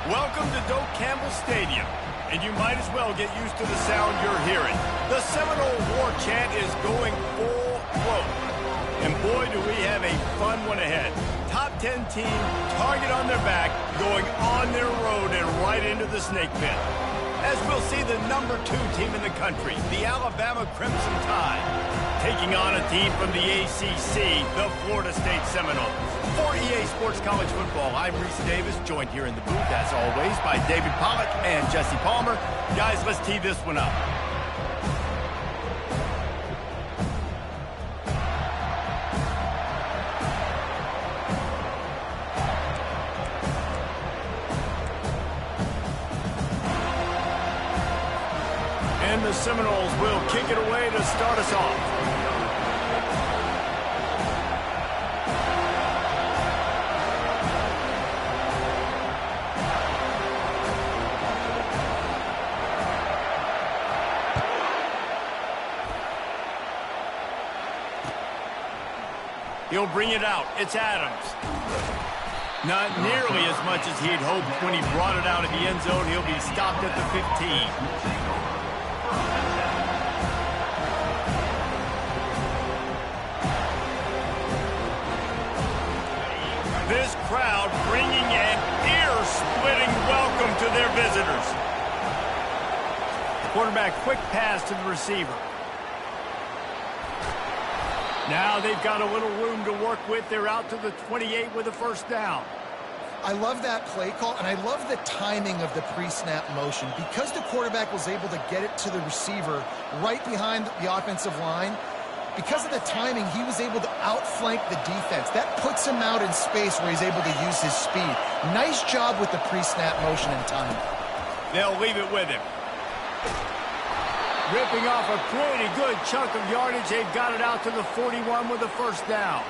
Welcome to Doak Campbell Stadium, and you might as well get used to the sound you're hearing. The Seminole War Chant is going full float. And boy, do we have a fun one ahead. Top 10 team, target on their back, going on their road and right into the snake pit. As we'll see the number 2 team in the country, the Alabama Crimson Tide, taking on a team from the ACC, the Florida State Seminoles. For EA Sports College Football, I'm Reese Davis, joined here in the booth, as always, by David Pollack and Jesse Palmer. Guys, let's tee this one up. And the Seminoles will kick it away to start us off. He'll bring it out. It's Adams. Not nearly as much as he'd hoped when he brought it out of the end zone. He'll be stopped at the 15. This crowd bringing an ear-splitting welcome to their visitors. Quarterback, quick pass to the receiver. Now they've got a little room to work with. They're out to the 28 with a first down. I love that play call, and I love the timing of the pre-snap motion. Because the quarterback was able to get it to the receiver right behind the offensive line, because of the timing, he was able to outflank the defense. That puts him out in space where he's able to use his speed. Nice job with the pre-snap motion and timing. They'll leave it with him. Ripping off a pretty good chunk of yardage. They've got it out to the 41 with a first down.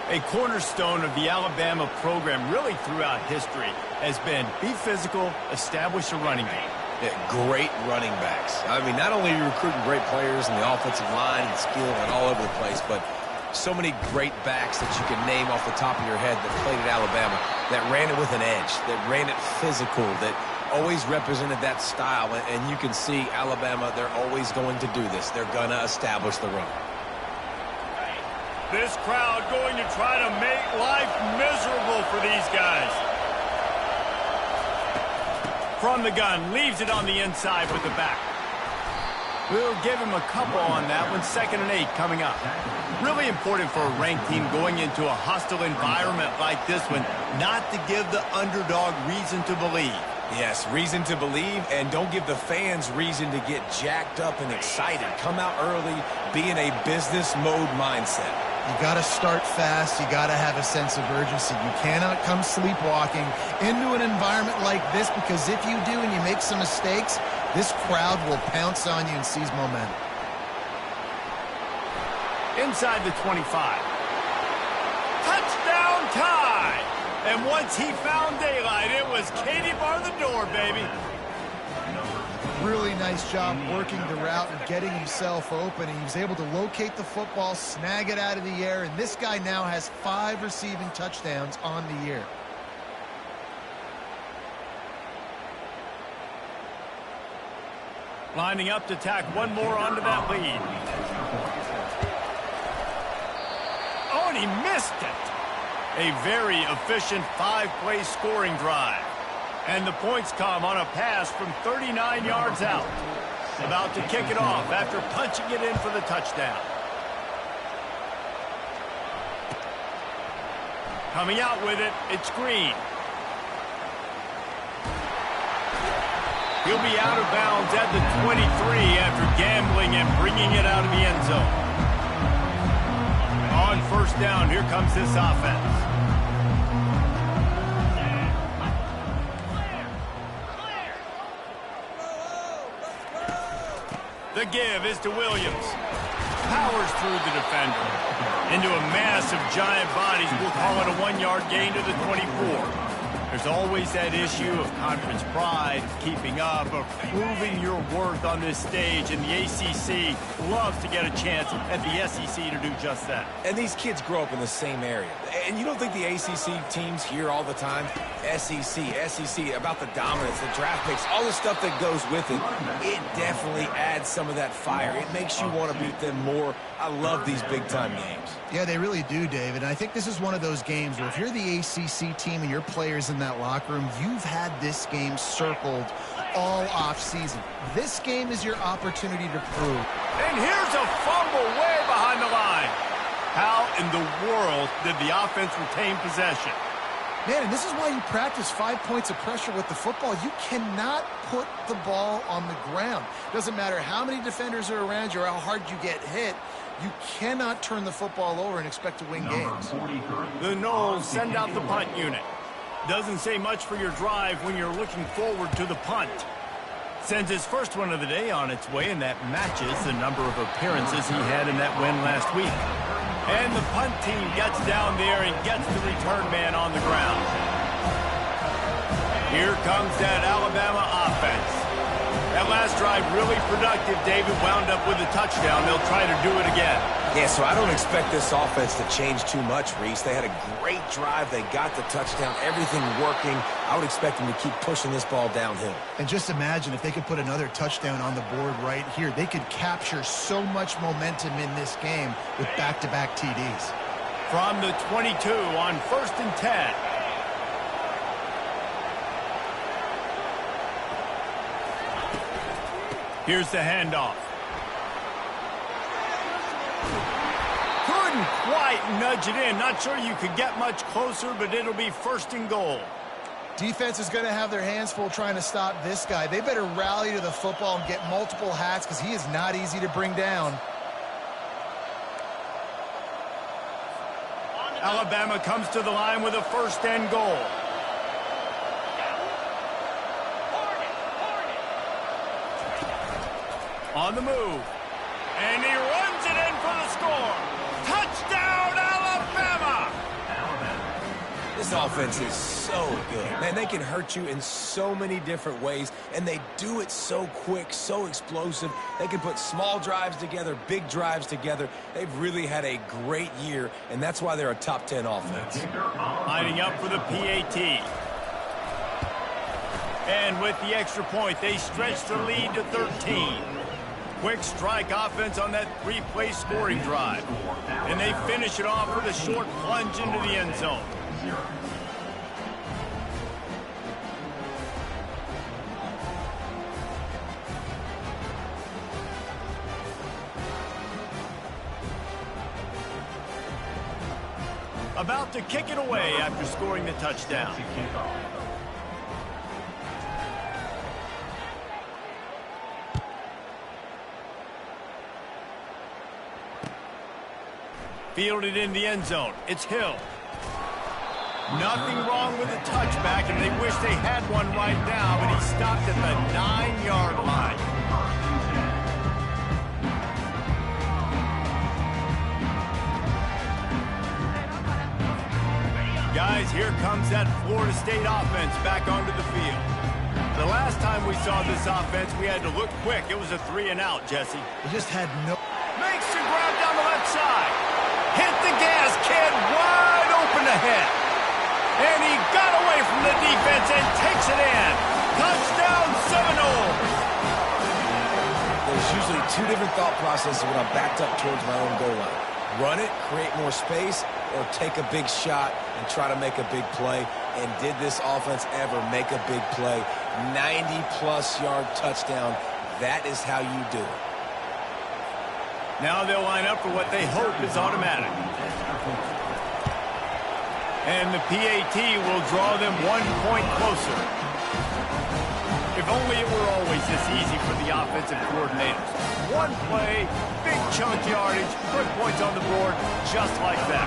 A cornerstone of the Alabama program really throughout history has been be physical, establish a running game. Yeah, great running backs. I mean, not only are you recruiting great players in the offensive line and skill and all over the place, but so many great backs that you can name off the top of your head that played at Alabama, that ran it with an edge, that ran it physical, that always represented that style. And you can see Alabama, they're always going to do this. They're going to establish the run. This crowd going to try to make life miserable for these guys. From the gun, leaves it on the inside with the back. We'll give him a couple on that one. 2nd and 8 coming up. Really important for a ranked team going into a hostile environment like this one, not to give the underdog reason to believe. Yes, reason to believe, and don't give the fans reason to get jacked up and excited. Come out early, be in a business mode mindset. You got to start fast. You got to have a sense of urgency. You cannot come sleepwalking into an environment like this, because if you do and you make some mistakes, this crowd will pounce on you and seize momentum. Inside the 25. Touchdown Tide! And once he found daylight, it was Katie bar the door, baby. Really nice job working the route and getting himself open. He was able to locate the football, snag it out of the air, and this guy now has 5 receiving touchdowns on the year. Lining up to tack one more onto that lead. Oh, and he missed it. A very efficient 5-play scoring drive. And the points come on a pass from 39 yards out. About to kick it off after punching it in for the touchdown. Coming out with it, it's Green. He'll be out of bounds at the 23 after gambling and bringing it out of the end zone. On first down, here comes this offense. The give is to Williams. Powers through the defender. Into a mass of giant bodies. We'll call it a 1-yard gain to the 24. There's always that issue of conference pride, of keeping up, of proving your worth on this stage, and the ACC loves to get a chance at the SEC to do just that. And these kids grow up in the same area. And you don't think the ACC teams hear all the time, SEC, about the dominance, the draft picks, all the stuff that goes with it. It definitely adds some of that fire. It makes you want to beat them more. I love these big-time games. Yeah, they really do, David. And I think this is one of those games where if you're the ACC team and your players in that locker room, you've had this game circled all off-season. This game is your opportunity to prove. And here's a fumble way behind the line. How in the world did the offense retain possession? Man, and this is why you practice 5 points of pressure with the football. You cannot put the ball on the ground. Doesn't matter how many defenders are around you or how hard you get hit. You cannot turn the football over and expect to win games. The Noles send out the punt unit. Doesn't say much for your drive when you're looking forward to the punt. Sends his first one of the day on its way, and that matches the number of appearances he had in that win last week. And the punt team gets down there and gets the return man on the ground. Here comes that Alabama offense. That last drive really productive. David wound up with a touchdown. They'll try to do it again. Yeah, so I don't expect this offense to change too much, Reese. They had a great drive. They got the touchdown. Everything working. I would expect them to keep pushing this ball downhill. And just imagine if they could put another touchdown on the board right here. They could capture so much momentum in this game with back-to-back TDs. From the 22 on 1st and 10. Here's the handoff. Couldn't quite nudge it in. Not sure you could get much closer, but it'll be 1st and goal. Defense is going to have their hands full trying to stop this guy. They better rally to the football and get multiple hats because he is not easy to bring down. Alabama comes to the line with a 1st and goal. On the move. And he runs it in for the score. Touchdown, Alabama! This offense is so good. Man, they can hurt you in so many different ways, and they do it so quick, so explosive. They can put small drives together, big drives together. They've really had a great year, and that's why they're a top 10 offense. Lining up for the PAT. And with the extra point, they stretch the lead to 13. Quick strike offense on that 3-play scoring drive. And they finish it off with a short plunge into the end zone. About to kick it away after scoring the touchdown. Fielded in the end zone. It's Hill. Nothing wrong with the touchback, and they wish they had one right now, but he stopped at the 9-yard line. Guys, here comes that Florida State offense back onto the field. The last time we saw this offense, we had to look quick. It was a 3-and-out, Jesse. They just had no... Makes the grab down the left side. Hit the gas, kid, wide open ahead. And he got away from the defense and takes it in. Touchdown, Seminoles. There's usually two different thought processes when I'm backed up towards my own goal line. Run it, create more space, or take a big shot and try to make a big play. And did this offense ever make a big play? 90-plus yard touchdown. That is how you do it. Now they'll line up for what they hope is automatic. And the PAT will draw them 1 point closer. If only it were always this easy for the offensive coordinators. One play, big chunk yardage, put points on the board just like that.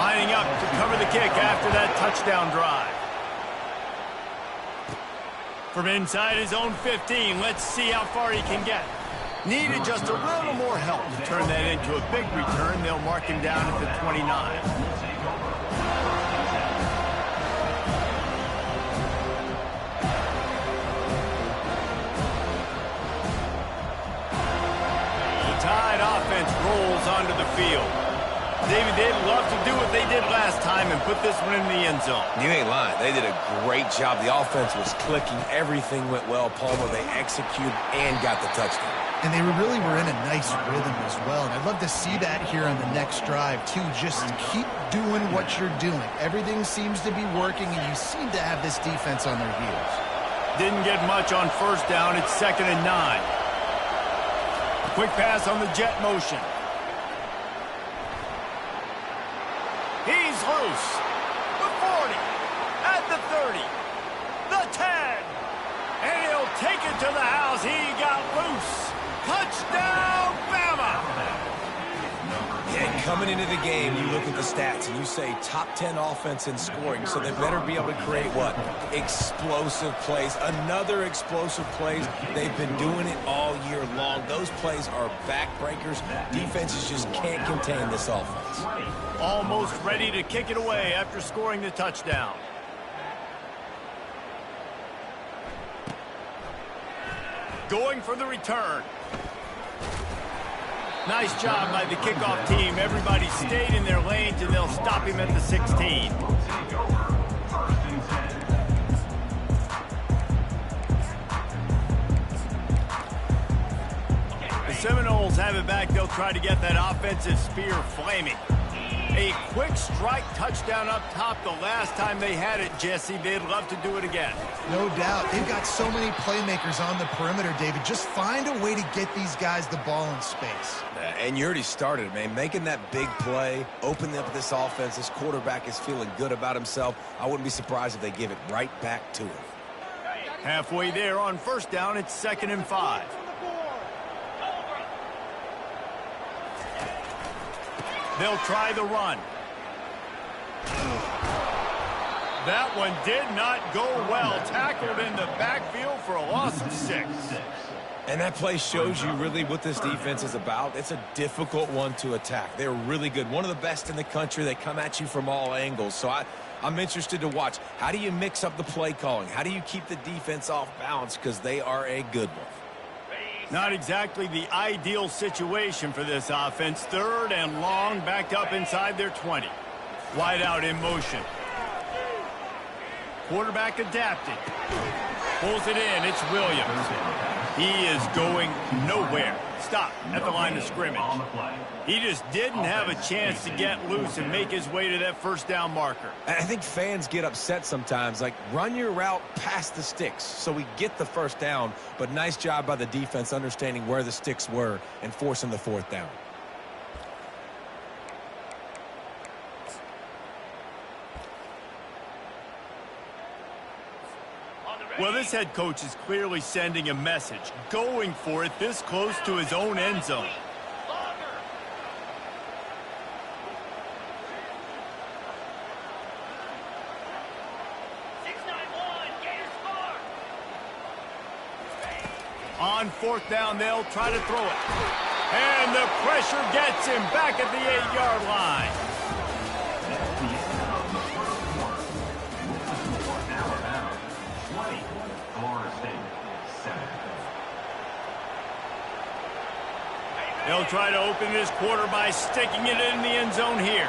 Lining up to cover the kick after that touchdown drive. From inside his own 15, let's see how far he can get. Needed just a little more help to turn that into a big return. They'll mark him down at the 29. offense rolls onto the field. David, they'd love to do what they did last time and put this one in the end zone. You ain't lying. They did a great job. The offense was clicking. Everything went well. Palmer, they executed and got the touchdown. And they really were in a nice rhythm as well. And I'd love to see that here on the next drive, too. Just keep doing what you're doing. Everything seems to be working, and you seem to have this defense on their heels. Didn't get much on first down. It's 2nd and 9. Quick pass on the jet motion. He's loose. The 40. At the 30. The 10. And he'll take it to the house. He got loose. Touchdown, Bama! Yeah, coming into the game, you look at the stats and you say top 10 offense in scoring, so they better be able to create what? Explosive plays. Another explosive plays. They've been doing it all year long. Those plays are backbreakers. Defenses just can't contain this offense. Almost ready to kick it away after scoring the touchdown. Going for the return. Nice job by the kickoff team. Everybody stayed in their lanes, and they'll stop him at the 16. The Seminoles have it back. They'll try to get that offensive spear flaming. A quick strike touchdown up top the last time they had it, Jesse. They'd love to do it again. No doubt. They've got so many playmakers on the perimeter, David. Just find a way to get these guys the ball in space. And you already started, man. Making that big play, opening up this offense. This quarterback is feeling good about himself. I wouldn't be surprised if they give it right back to him. Halfway there on first down, it's 2nd and 5. They'll try the run. That one did not go well. Tackled in the backfield for a loss of 6. And that play shows you really what this defense is about. It's a difficult one to attack. They're really good. One of the best in the country. They come at you from all angles. So I'm interested to watch. How do you mix up the play calling? How do you keep the defense off balance? Because they are a good one. Not exactly the ideal situation for this offense. 3rd and long, backed up inside their 20. Wide out in motion. Quarterback adapted. Pulls it in. It's Williams. He is going nowhere. Stop at the line of scrimmage. He just didn't have a chance to get loose and make his way to that first down marker. I think fans get upset sometimes. Like, run your route past the sticks so we get the first down. But nice job by the defense understanding where the sticks were and forcing the 4th down. Well, this head coach is clearly sending a message, going for it this close to his own end zone. On 4th down, they'll try to throw it. And the pressure gets him back at the 8-yard line. They'll try to open this quarter by sticking it in the end zone here.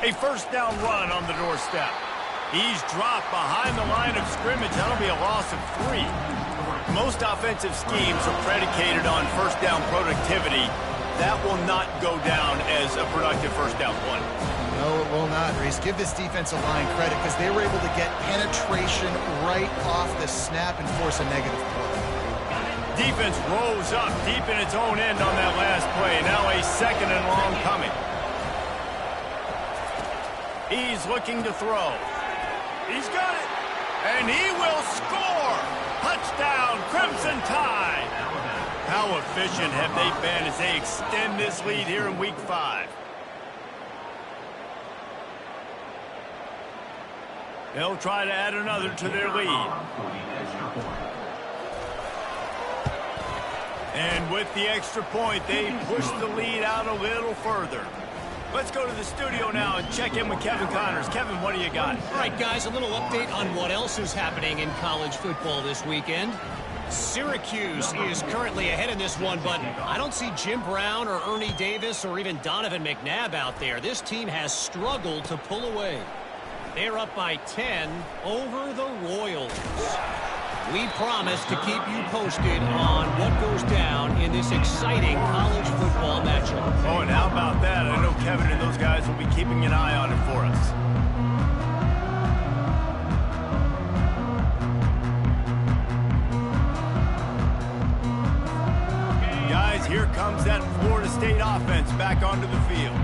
A first down run on the doorstep. He's dropped behind the line of scrimmage. That'll be a loss of 3. Most offensive schemes are predicated on first down productivity. That will not go down as a productive first down play. No, it will not, Reese. Give this defensive line credit because they were able to get penetration right off the snap and force a negative play. Defense rose up deep in its own end on that last play. Now a 2nd and long coming. He's looking to throw. He's got it. And he will score. Touchdown, Crimson Tide. How efficient have they been as they extend this lead here in Week 5? They'll try to add another to their lead. And with the extra point, they push the lead out a little further. Let's go to the studio now and check in with Kevin Connors. Kevin, what do you got? All right, guys, a little update on what else is happening in college football this weekend. Syracuse is currently ahead in this one, but I don't see Jim Brown or Ernie Davis or even Donovan McNabb out there. This team has struggled to pull away. They're up by 10 over the Royals. We promise to keep you posted on what goes down in this exciting college football matchup. Oh, and how about that? I know Kevin and those guys will be keeping an eye on it for us. Guys, here comes that Florida State offense back onto the field.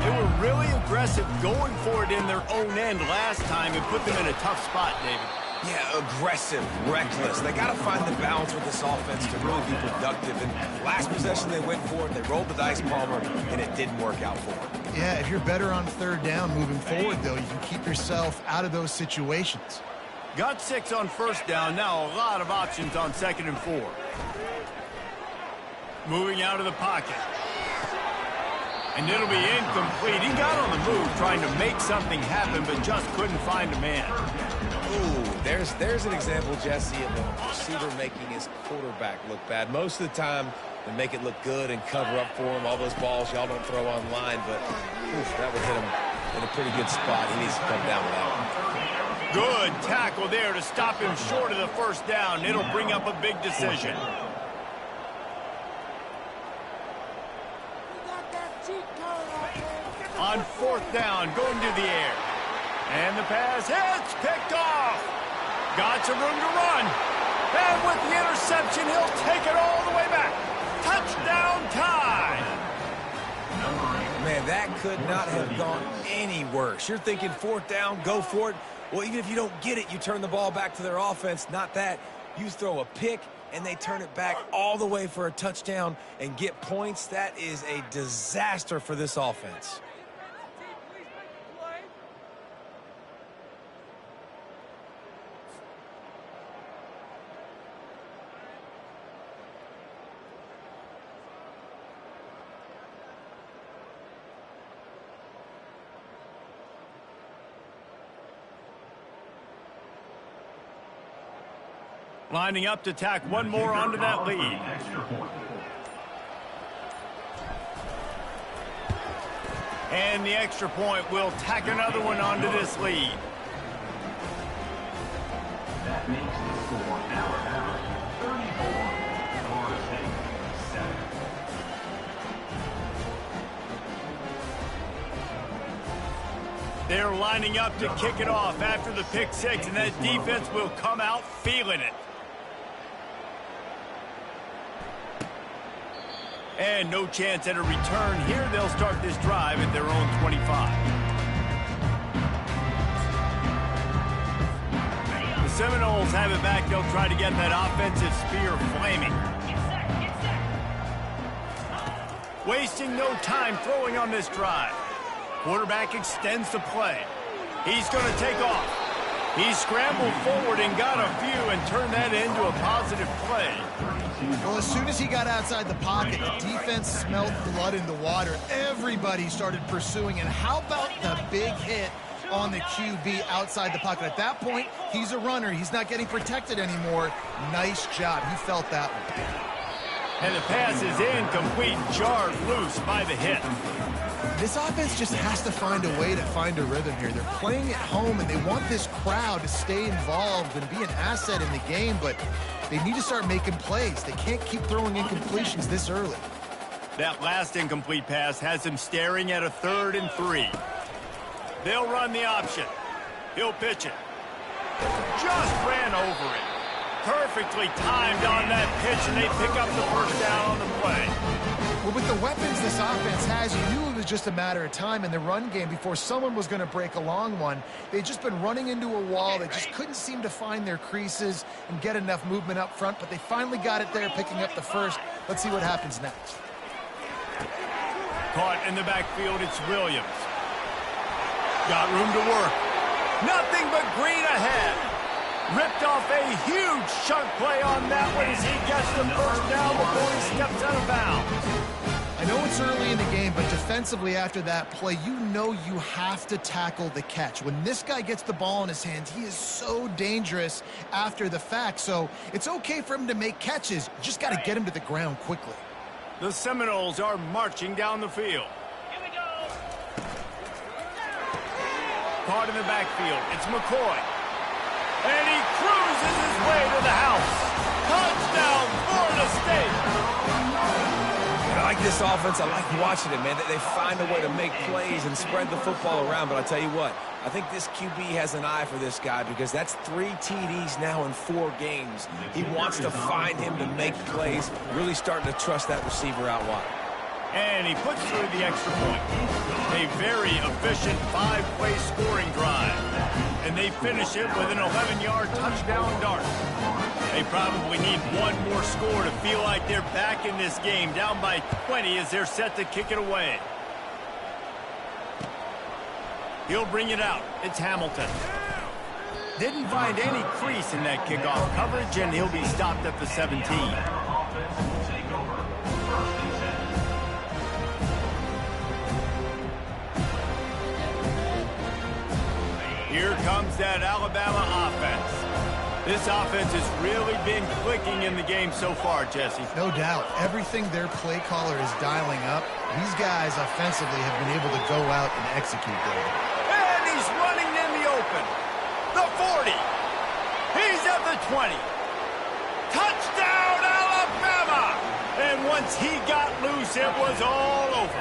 They were really aggressive going for it in their own end last time and put them in a tough spot, David. Yeah, aggressive, reckless. They got to find the balance with this offense to really be productive. And last possession they went for it, they rolled the dice, Palmer, and it didn't work out for them. Yeah, if you're better on third down moving forward, though, you can keep yourself out of those situations. Got 6 on first down. Now a lot of options on 2nd and 4. Moving out of the pocket. And it'll be incomplete. He got on the move trying to make something happen, but just couldn't find a man. Ooh, there's an example, Jesse, of a receiver making his quarterback look bad. Most of the time, they make it look good and cover up for him. All those balls y'all don't throw online, but that would hit him in a pretty good spot. He needs to come down with that one. Good tackle there to stop him short of the first down. It'll bring up a big decision. On 4th down, going to the air. And the pass hits, picked off. Got some room to run. And with the interception, he'll take it all the way back. Touchdown time. Man, that could not have gone any worse. You're thinking 4th down, go for it. Well, even if you don't get it, you turn the ball back to their offense. Not that. You throw a pick, and they turn it back all the way for a touchdown and get points. That is a disaster for this offense. Lining up to tack one more onto that lead. And the extra point will tack another one onto this lead. That makes the score Alabama 34, Florida State 7. They're lining up to kick it off after the pick 6, and that defense will come out feeling it. And no chance at a return here. They'll start this drive at their own 25. The Seminoles have it back. They'll try to get that offensive spear flaming. Wasting no time throwing on this drive. Quarterback extends the play. He's going to take off. He scrambled forward and got a few and turned that into a positive play. Well, as soon as he got outside the pocket, the defense smelled blood in the water. Everybody started pursuing. And how about the big hit on the QB outside the pocket? At that point, he's a runner. He's not getting protected anymore. Nice job. He felt that one. And the pass is incomplete, jarred loose by the hit. This offense just has to find a way to find a rhythm here. They're playing at home, and they want this crowd to stay involved and be an asset in the game, but they need to start making plays. They can't keep throwing incompletions this early. That last incomplete pass has him staring at a 3rd and 3. They'll run the option. He'll pitch it. Just ran over it. Perfectly timed on that pitch, and they pick up the first down on the play. Well, with the weapons this offense has, you knew it was just a matter of time in the run game before someone was going to break a long one. They'd just been running into a wall. They just couldn't seem to find their creases and get enough movement up front, but they finally got it there, picking up the first. Let's see what happens next. Caught in the backfield, it's Williams. Got room to work. Nothing but green ahead. Ripped off a huge chunk play on that one as he gets the first down before he steps out of bounds. I know it's early in the game, but defensively after that play, you know you have to tackle the catch. When this guy gets the ball in his hands, he is so dangerous after the fact. So it's okay for him to make catches. You just got to get him to the ground quickly. The Seminoles are marching down the field. Caught in the backfield. It's McCoy. And he cruises his way to the house. Touchdown, Florida State. I like this offense. I like watching it, man. They find a way to make plays and spread the football around. But I tell you what, I think this QB has an eye for this guy because that's 3 TDs now in 4 games. He wants to find him to make plays, really starting to trust that receiver out wide. And he puts through the extra point. A very efficient 5-play scoring drive. And they finish it with an 11-yard touchdown dart. They probably need one more score to feel like they're back in this game, down by 20 as they're set to kick it away. He'll bring it out. It's Hamilton. Didn't find any crease in that kickoff coverage, and he'll be stopped at the 17. Here comes that Alabama offense. This offense has really been clicking in the game so far, Jesse. No doubt. Everything their play caller is dialing up, these guys offensively have been able to go out and execute there. And he's running in the open. The 40. He's at the 20. Touchdown, Alabama! And once he got loose, it was all over.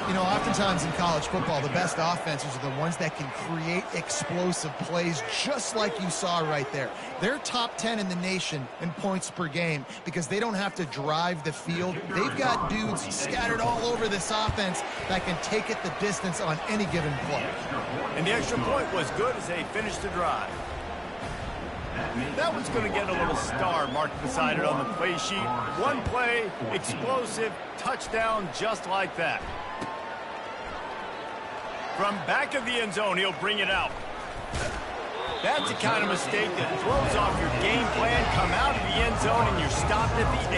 You know, oftentimes in college football, the best offenses are the ones that can create explosive plays just like you saw right there. They're top 10 in the nation in points per game because they don't have to drive the field. They've got dudes scattered all over this offense that can take it the distance on any given play. And the extra point was good as they finished the drive. That one's going to get a little star marked beside it on the play sheet. One play, explosive, touchdown just like that. From back of the end zone, he'll bring it out. That's the kind of mistake that throws off your game plan. Come out of the end zone and you're stopped at the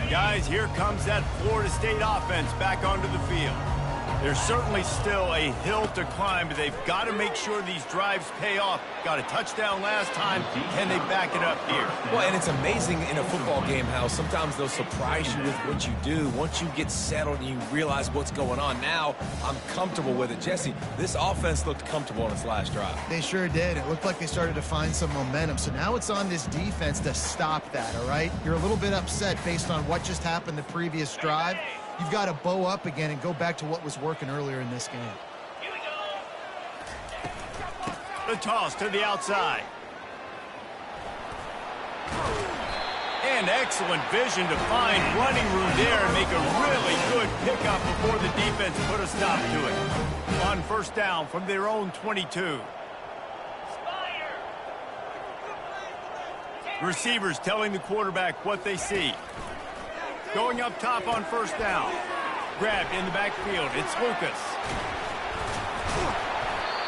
8. Guys, here comes that Florida State offense back onto the field. There's certainly still a hill to climb, but they've got to make sure these drives pay off. Got a touchdown last time. Can they back it up here? Well, and it's amazing in a football game how sometimes they'll surprise you with what you do. Once you get settled and you realize what's going on, now I'm comfortable with it. Jesse, this offense looked comfortable on its last drive. They sure did. It looked like they started to find some momentum. So now it's on this defense to stop that, all right? You're a little bit upset based on what just happened the previous drive. You've got to bow up again and go back to what was working earlier in this game. The toss to the outside. And excellent vision to find running room there and make a really good pickup before the defense put a stop to it. On first down from their own 22. Receivers telling the quarterback what they see. Going up top on first down. Grabbed in the backfield. It's Lucas.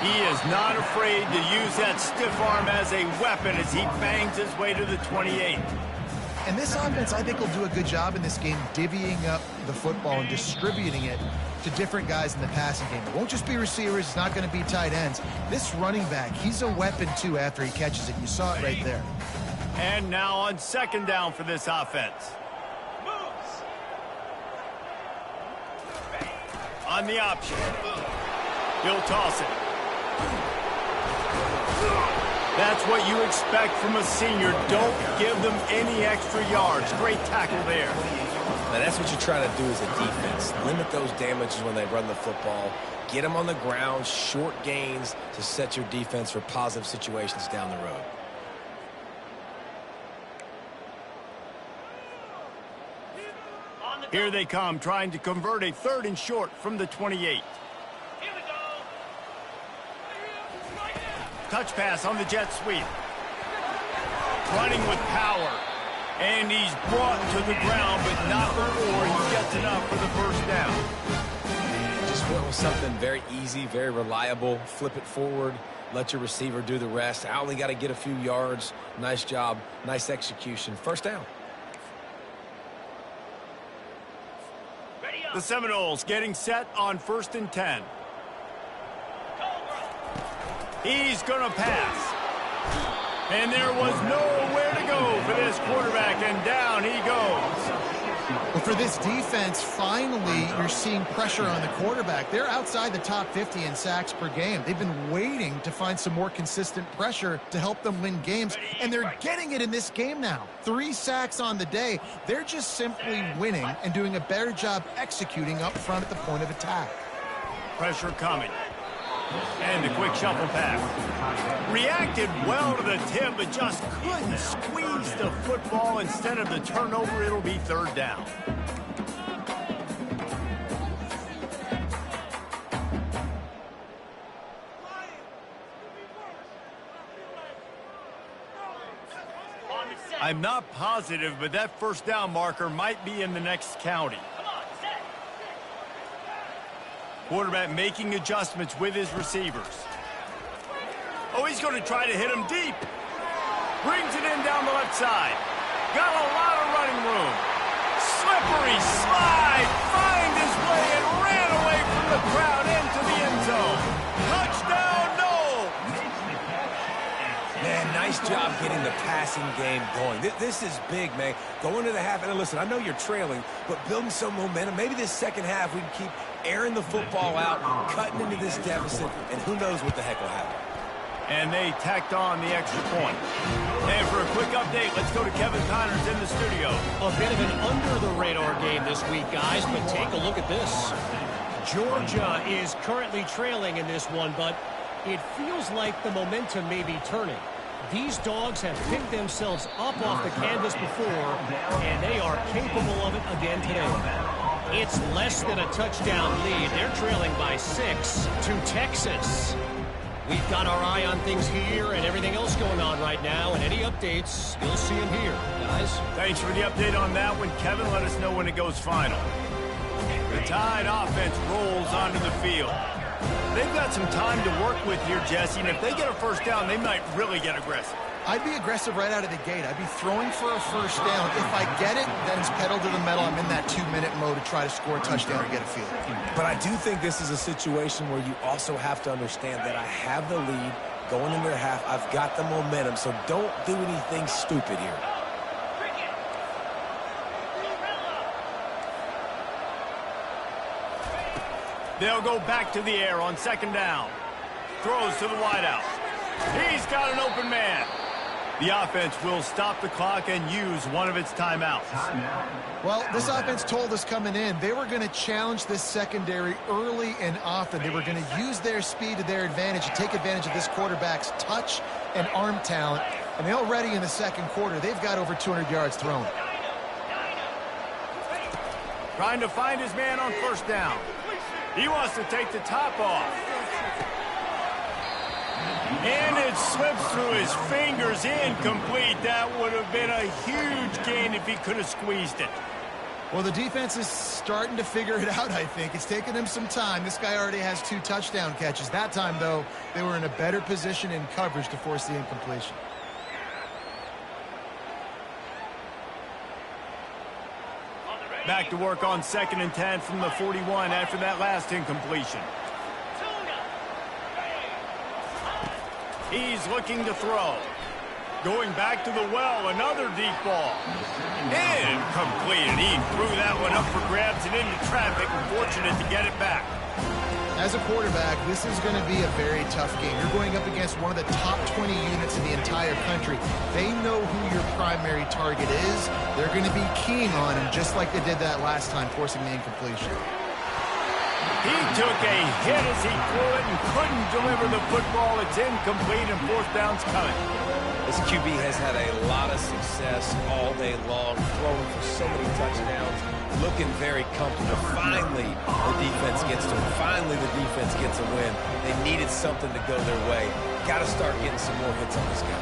He is not afraid to use that stiff arm as a weapon as he bangs his way to the 28. And this offense, I think, will do a good job in this game divvying up the football and distributing it to different guys in the passing game. It won't just be receivers. It's not going to be tight ends. This running back, he's a weapon, too, after he catches it. You saw it right there. And now on second down for this offense. On the option. He'll toss it. That's what you expect from a senior. Don't give them any extra yards. Great tackle there. Now that's what you're trying to do as a defense. Limit those damages when they run the football. Get them on the ground, short gains to set your defense for positive situations down the road. Here they come, trying to convert a 3rd and short from the 28. Touch pass on the jet sweep. Running with power. And he's brought to the ground, but not before he gets enough for the first down. Just just went with something very easy, very reliable. Flip it forward, let your receiver do the rest. I only got to get a few yards. Nice job, nice execution. First down. The Seminoles getting set on 1st and 10. He's going to pass. And there was nowhere to go for this quarterback, and down he goes. Well, for this defense, finally, you're seeing pressure on the quarterback. They're outside the top 50 in sacks per game. They've been waiting to find some more consistent pressure to help them win games, and they're getting it in this game now. 3 sacks on the day. They're just simply winning and doing a better job executing up front at the point of attack. Pressure coming. And the quick shuffle pass. Reacted well to the tip, but just couldn't squeeze the football. Instead of the turnover, it'll be 3rd down. I'm not positive, but that 1st down marker might be in the next county. Quarterback making adjustments with his receivers. Oh, he's going to try to hit him deep. Brings it in down the left side. Got a lot of running room. Slippery slide. Find his way and ran away from the crowd into the end zone. Touchdown, Noles. Man, nice job getting the passing game going. This is big, man. Going to the half, and listen, I know you're trailing, but building some momentum. Maybe this second half we can keep airing the football out, cutting into this deficit, and who knows what the heck will happen. And they tacked on the extra point. And for a quick update, let's go to Kevin Connors in the studio. A bit of an under-the-radar game this week, guys, but take a look at this. Georgia is currently trailing in this one, but it feels like the momentum may be turning. These dogs have picked themselves up off the canvas before, and they are capable of it again today. It's less than a touchdown lead. They're trailing by 6 to Texas. We've got our eye on things here and everything else going on right now, and any updates, you'll see them here, guys. Thanks for the update on that one, Kevin. Let us know when it goes final. The Tide offense rolls onto the field. They've got some time to work with here, Jesse, and if they get a 1st down, they might really get aggressive. I'd be aggressive right out of the gate. I'd be throwing for a 1st down. If I get it, then it's pedal to the metal. I'm in that 2-minute mode to try to score a touchdown and get a field. But I do think this is a situation where you also have to understand that I have the lead going into the half. I've got the momentum, so don't do anything stupid here. They'll go back to the air on 2nd down. Throws to the wideout. He's got an open man. The offense will stop the clock and use one of its timeouts. Well, this offense told us coming in they were going to challenge this secondary early and often. They were going to use their speed to their advantage and take advantage of this quarterback's touch and arm talent. And already in the 2nd quarter, they've got over 200 yards thrown. Trying to find his man on 1st down. He wants to take the top off. And it slips through his fingers, incomplete. That would have been a huge gain if he could have squeezed it. Well, the defense is starting to figure it out, I think. It's taken them some time. This guy already has 2 touchdown catches. That time, though, they were in a better position in coverage to force the incompletion. Back to work on 2nd and 10 from the 41 after that last incompletion. He's looking to throw. Going back to the well, another deep ball. And completed. He threw that one up for grabs and into traffic. Fortunate to get it back. As a quarterback, this is going to be a very tough game. You're going up against one of the top 20 units in the entire country. They know who your primary target is. They're going to be keen on him, just like they did that last time, forcing the incompletion. He took a hit as he threw it and couldn't deliver the football. It's incomplete and 4th down's coming. This QB has had a lot of success all day long, throwing for so many touchdowns, looking very comfortable. Finally, the defense gets to him. Finally, the defense gets a win. They needed something to go their way. Got to start getting some more hits on this guy.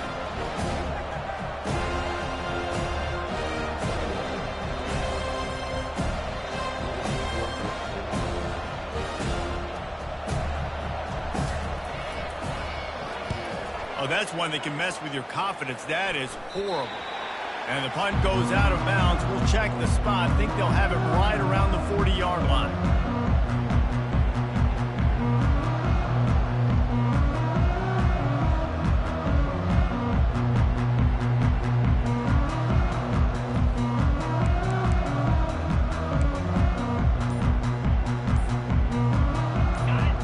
that's one that can mess with your confidence. That is horrible. And the punt goes out of bounds. We'll check the spot. Think they'll have it right around the 40-yard line.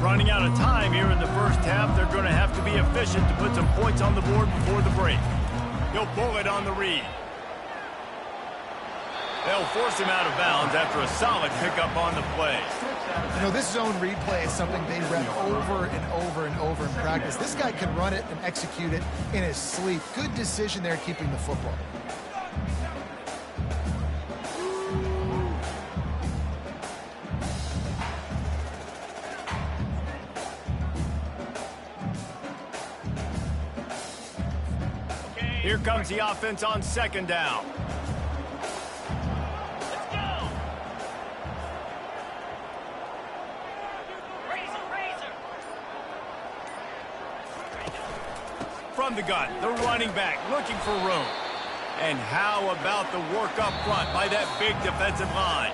Running out of time here in the first half. They're going to have to be efficient to put some points on the board before the break. He'll pull it on the read. They'll force him out of bounds after a solid pickup on the play. You know, this zone read play is something they rep over and over and over in practice. This guy can run it and execute it in his sleep. Good decision there keeping the football. Here comes the offense on second down. Let's go. Razor. From the gun, the running back looking for room. And how about the work up front by that big defensive line?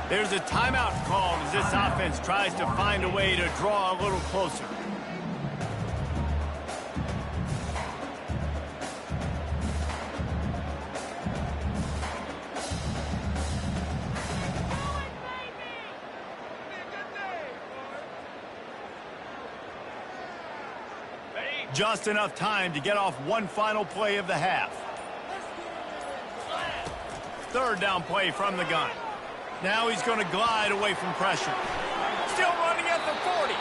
There's a timeout called as this offense tries to find a way to draw a little closer. Just enough time to get off one final play of the half. Third down play from the gun. Now he's going to glide away from pressure. Still running at the 40.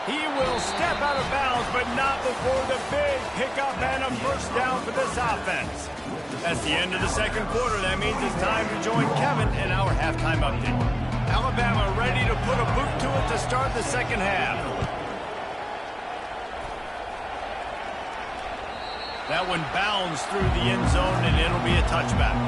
He will step out of bounds, but not before the big pickup and a first down for this offense. That's the end of the second quarter. That means it's time to join Kevin in our halftime update. Alabama ready to put a boot to it to start the second half. That one bounds through the end zone, and it'll be a touchback.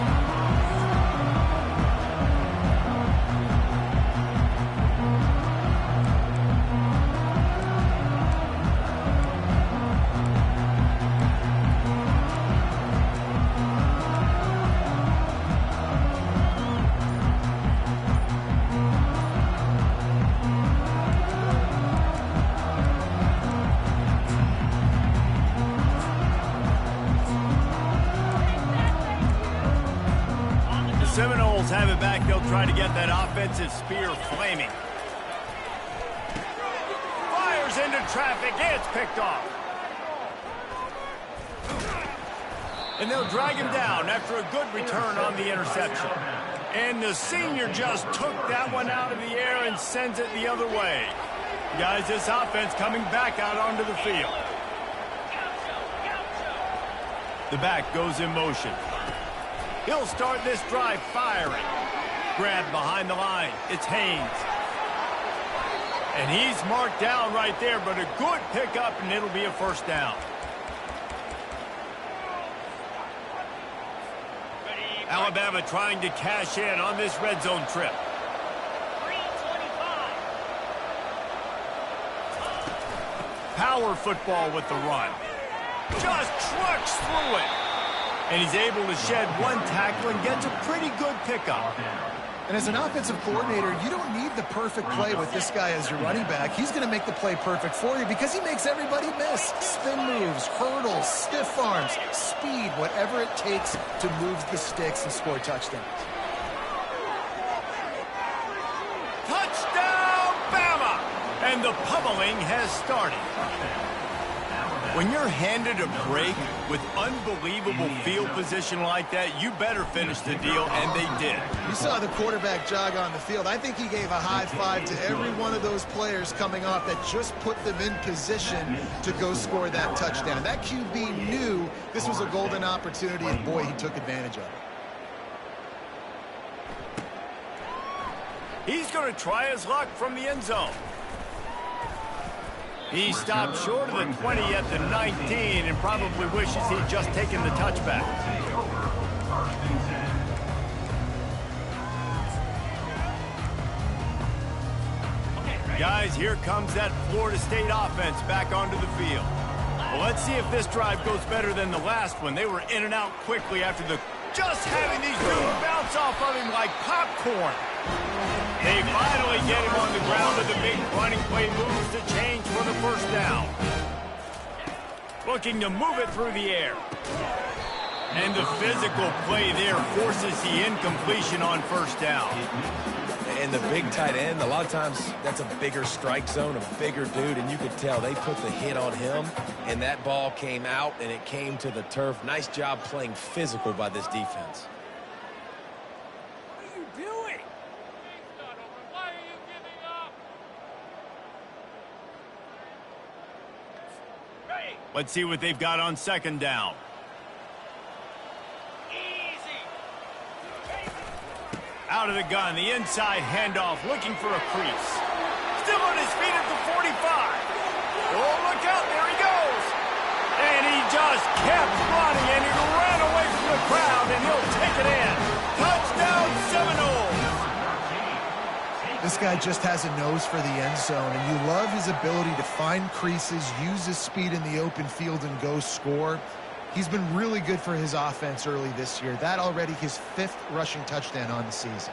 Seminoles have it back. They'll try to get that offensive spear flaming. Fires into traffic. It's picked off. And they'll drag him down after a good return on the interception. And the senior just took that one out of the air and sends it the other way. Guys, this offense coming back out onto the field. The back goes in motion. He'll start this drive firing. Grabbed behind the line. It's Haynes. And he's marked down right there, but a good pickup, and it'll be a first down. Alabama trying to cash in on this red zone trip. 325. Power football with the run. Just trucks through it. And he's able to shed one tackle and gets a pretty good pickup. And as an offensive coordinator, you don't need the perfect play with this guy as your running back. He's going to make the play perfect for you because he makes everybody miss. Spin moves, hurdles, stiff arms, speed, whatever it takes to move the sticks and score touchdowns. Touchdown, Bama! And the pummeling has started. When you're handed a break with unbelievable field position like that, you better finish the deal, and they did. You saw the quarterback jog on the field. I think he gave a high five to every one of those players coming off that just put them in position to go score that touchdown. That QB knew this was a golden opportunity, and boy, he took advantage of it. He's going to try his luck from the end zone. He stopped short of the 20 at the 19 and probably wishes he'd just taken the touchback. Guys, here comes that Florida State offense back onto the field. Well, let's see if this drive goes better than the last one. They were in and out quickly after just having these dudes bounce off of him like popcorn. They finally get him on the ground with the big running play moves to change for the first down. Looking to move it through the air. And the physical play there forces the incompletion on first down. And the big tight end, a lot of times that's a bigger strike zone, a bigger dude, and you could tell they put the hit on him, and that ball came out, and it came to the turf. Nice job playing physical by this defense. What are you doing? Why are you giving up? Let's see what they've got on second down. Out of the gun, the inside handoff, looking for a crease. Still on his feet at the 45. Oh, look out, there he goes. And he just kept running, and he ran away from the crowd, and he'll take it in. Touchdown, Seminoles. This guy just has a nose for the end zone, and you love his ability to find creases, use his speed in the open field, and go score. He's been really good for his offense early this year. That already his 5th rushing touchdown on the season.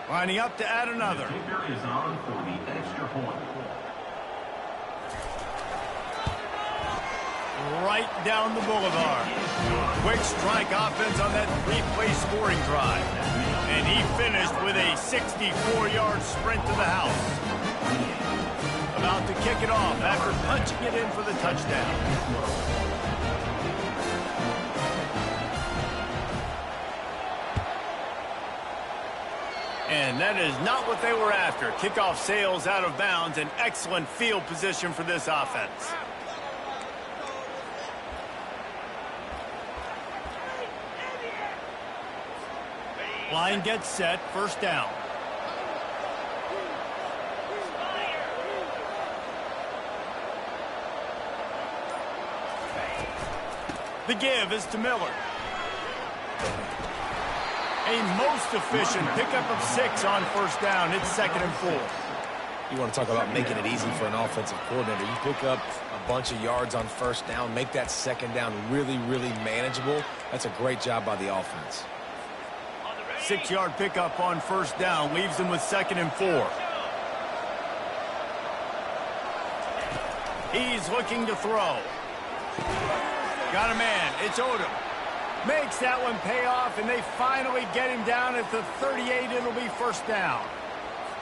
Lining up to add another. Kicker is on for the extra point. Right down the boulevard. Quick strike offense on that 3-play scoring drive. And he finished with a 64-yard sprint to the house. About to kick it off after punching it in for the touchdown. And that is not what they were after. Kickoff sails out of bounds, an excellent field position for this offense. Line gets set, first down. The give is to Miller. A most efficient pickup of 6 on first down. It's 2nd and 4. You want to talk about making it easy for an offensive coordinator. You pick up a bunch of yards on first down, make that second down really, really manageable. That's a great job by the offense. 6-yard pickup on first down leaves them with 2nd and 4. He's looking to throw. Got a man. It's Odom. Makes that one pay off, and they finally get him down at the 38. It'll be first down.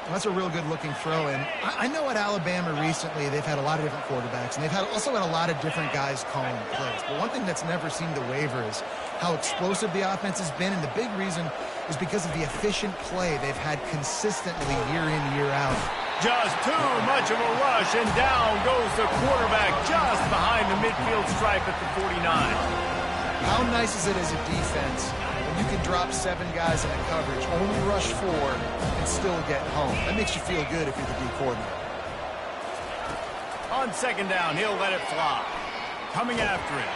Well, that's a real good-looking throw. And I know at Alabama recently they've had a lot of different quarterbacks, and they've also had a lot of different guys calling plays. But one thing that's never seemed to waver is how explosive the offense has been, and the big reason is because of the efficient play they've had consistently year in, year out. Just too much of a rush, and down goes the quarterback just behind the midfield stripe at the 49. How nice is it as a defense when you can drop 7 guys in a coverage, only rush 4, and still get home? That makes you feel good if you're the D coordinator. On second down, he'll let it fly. Coming after it.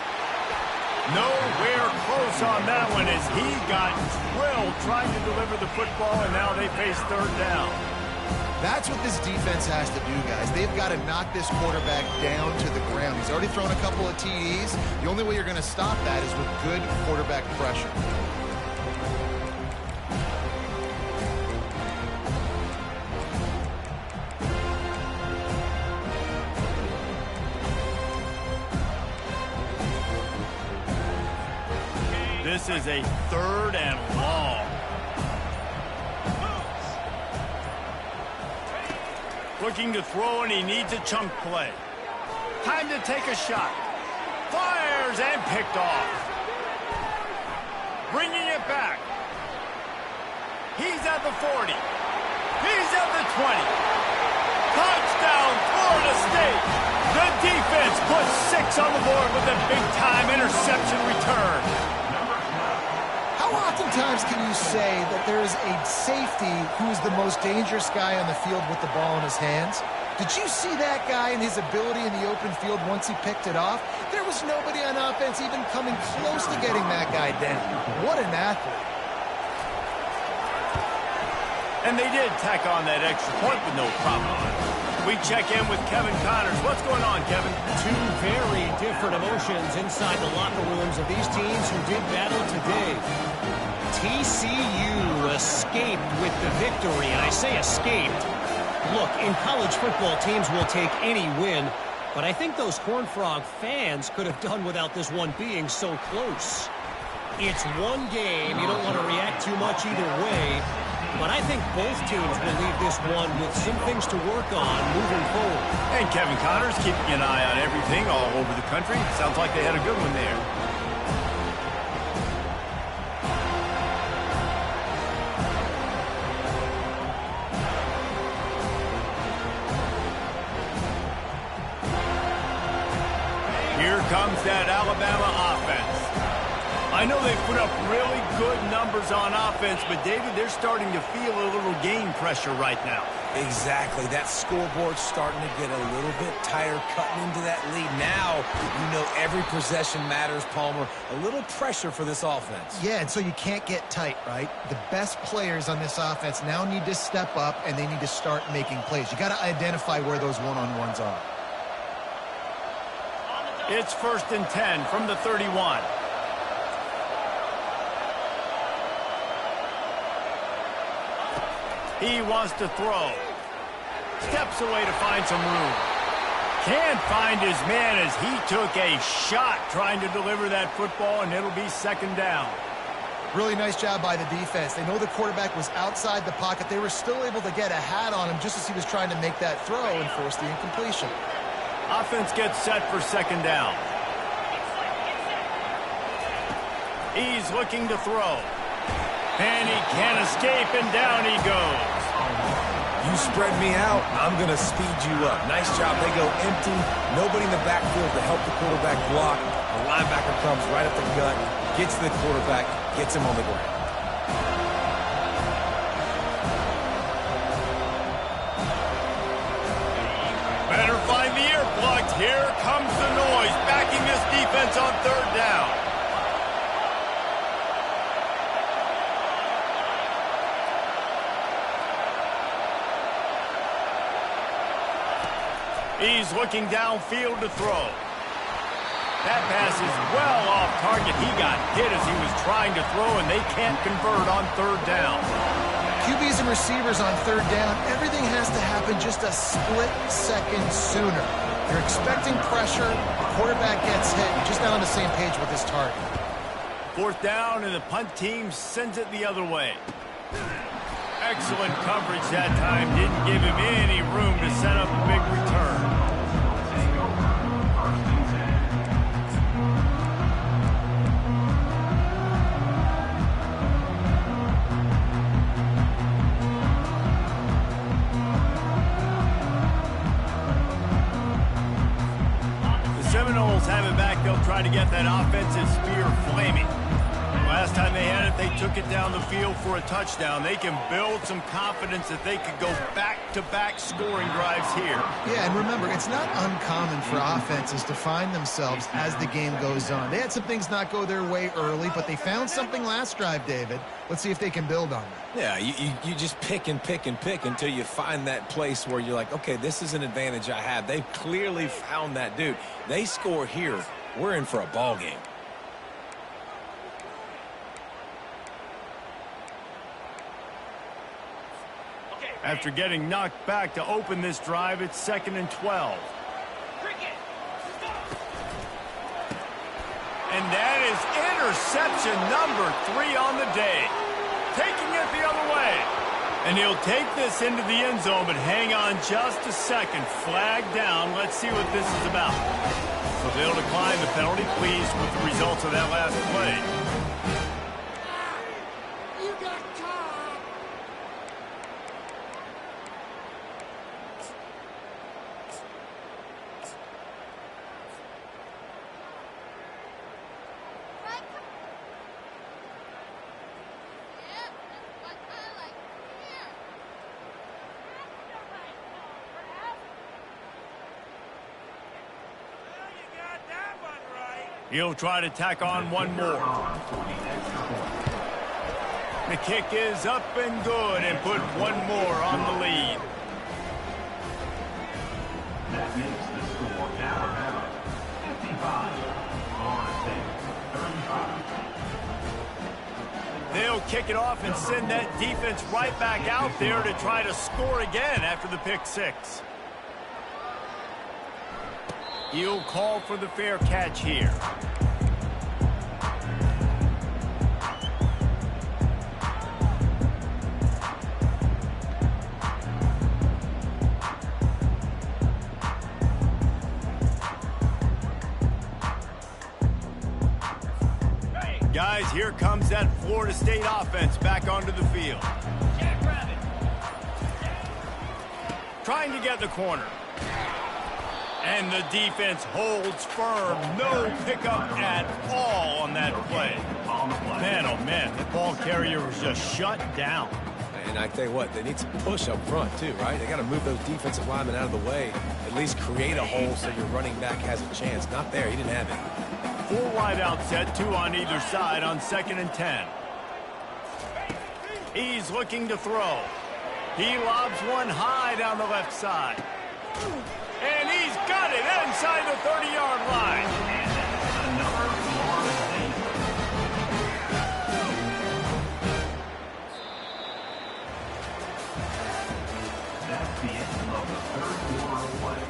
Nowhere close on that one as he got drilled trying to deliver the football, and now they face third down. That's what this defense has to do, guys. They've got to knock this quarterback down to the ground. He's already thrown a couple of TDs. The only way you're going to stop that is with good quarterback pressure. This is a 3rd and long. Looking to throw, and he needs a chunk play. Time to take a shot. Fires and picked off. Bringing it back. He's at the 40. He's at the 20. Touchdown, Florida State. The defense puts 6 on the board with a big-time interception return. How oftentimes can you say that there is a safety who is the most dangerous guy on the field with the ball in his hands? Did you see that guy and his ability in the open field once he picked it off? There was nobody on offense even coming close to getting that guy down. What an athlete. And they did tack on that extra point with no problem. We check in with Kevin Connors. What's going on, Kevin? Two very different emotions inside the locker rooms of these teams who did battle today. TCU escaped with the victory, and I say escaped. Look, in college football, teams will take any win, but I think those Horned Frog fans could have done without this one being so close. It's one game. You don't want to react too much either way, but I think both teams will leave this one with some things to work on moving forward. And Kevin Connors keeping an eye on everything all over the country. Sounds like they had a good one there. Here comes that Alabama offense. I know they've put up really good numbers on offense, but, David, they're starting to feel a little game pressure right now. Exactly. That scoreboard's starting to get a little bit tighter, cutting into that lead. Now, you know every possession matters, Palmer. A little pressure for this offense. Yeah, and so you can't get tight, right? The best players on this offense now need to step up, and they need to start making plays. You got to identify where those one-on-ones are. It's 1st and 10 from the 31. He wants to throw. Steps away to find some room. Can't find his man as he took a shot trying to deliver that football, and it'll be 2nd down. Really nice job by the defense. They know the quarterback was outside the pocket. They were still able to get a hat on him just as he was trying to make that throw and force the incompletion. Offense gets set for 2nd down. He's looking to throw. And he can't escape, and down he goes. You spread me out, I'm going to speed you up. Nice job. They go empty. Nobody in the backfield to help the quarterback block. The linebacker comes right up the gut, gets to the quarterback, gets him on the ground. Better find the earplugs. Here comes the noise, backing this defense on 3rd down. He's looking downfield to throw. That pass is well off target. He got hit as he was trying to throw, and they can't convert on 3rd down. QBs and receivers on 3rd down, everything has to happen just a split second sooner. You're expecting pressure, the quarterback gets hit, you're just not on the same page with his target. 4th down, and the punt team sends it the other way. Excellent coverage that time. Didn't give him any room to set up a big return. The Seminoles have it back. They'll try to get that offensive spear flaming. Last time they had it, they took it down the field for a touchdown. They can build some confidence that they could go back-to-back scoring drives here. Yeah, and remember, it's not uncommon for offenses to find themselves as the game goes on. They had some things not go their way early, but they found something last drive, David. Let's see if they can build on it. Yeah, you just pick and pick and pick until you find that place where you're like, okay, this is an advantage I have. They've clearly found that, dude. They score here, we're in for a ball game. After getting knocked back to open this drive, it's 2nd and 12. And that is interception number 3 on the day. Taking it the other way. And he'll take this into the end zone, but hang on just a second. Flag down. Let's see what this is about. So they'll decline the penalty. Pleased with the results of that last play. He'll try to tack on one more. The kick is up and good, and put one more on the lead. They'll kick it off and send that defense right back out there to try to score again after the pick six. He'll call for the fair catch here. Guys, here comes that Florida State offense back onto the field. Trying to get the corner. And the defense holds firm. No pickup at all on that play. Man, oh man, the ball carrier was just shut down. And I tell you what, they need some push up front too, right? They got to move those defensive linemen out of the way. At least create a hole so your running back has a chance. Not there. He didn't have it. 4 wide out set, 2 on either side on 2nd and 10. He's looking to throw. He lobs one high down the left side. And he's got it inside the 30-yard line. That's the end of the third quarter of play.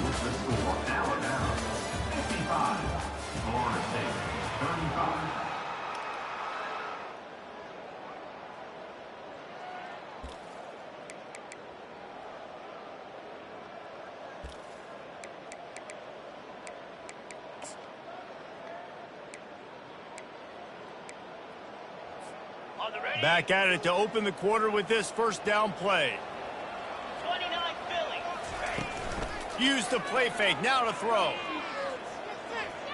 With the score, Alabama 55, Florida State 35. Back at it to open the quarter with this first down play. 29 Philly. Use the play fake, now to throw.